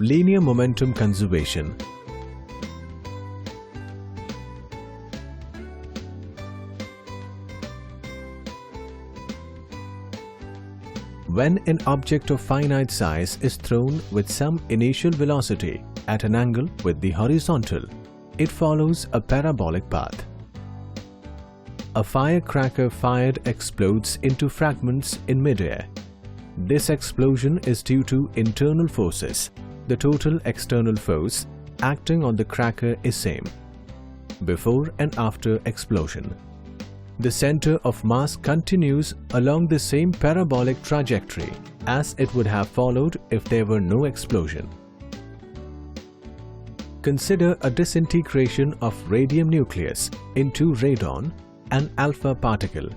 Linear momentum conservation. When an object of finite size is thrown with some initial velocity at an angle with the horizontal, it follows a parabolic path. A firecracker fired explodes into fragments in midair. This explosion is due to internal forces. The total external force acting on the cracker is same before and after explosion. The center of mass continues along the same parabolic trajectory as it would have followed if there were no explosion. Consider a disintegration of radium nucleus into radon, an alpha particle.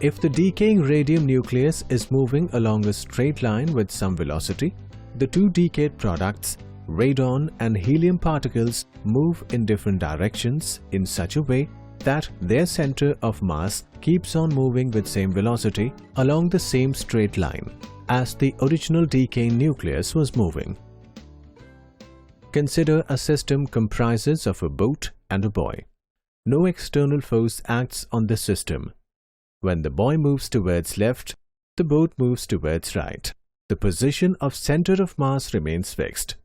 If the decaying radium nucleus is moving along a straight line with some velocity, the two decayed products, radon and helium particles, move in different directions in such a way that their center of mass keeps on moving with same velocity along the same straight line as the original decaying nucleus was moving. Consider a system comprises of a boat and a boy. No external force acts on this system. When the boy moves towards left, the boat moves towards right. The position of center of mass remains fixed.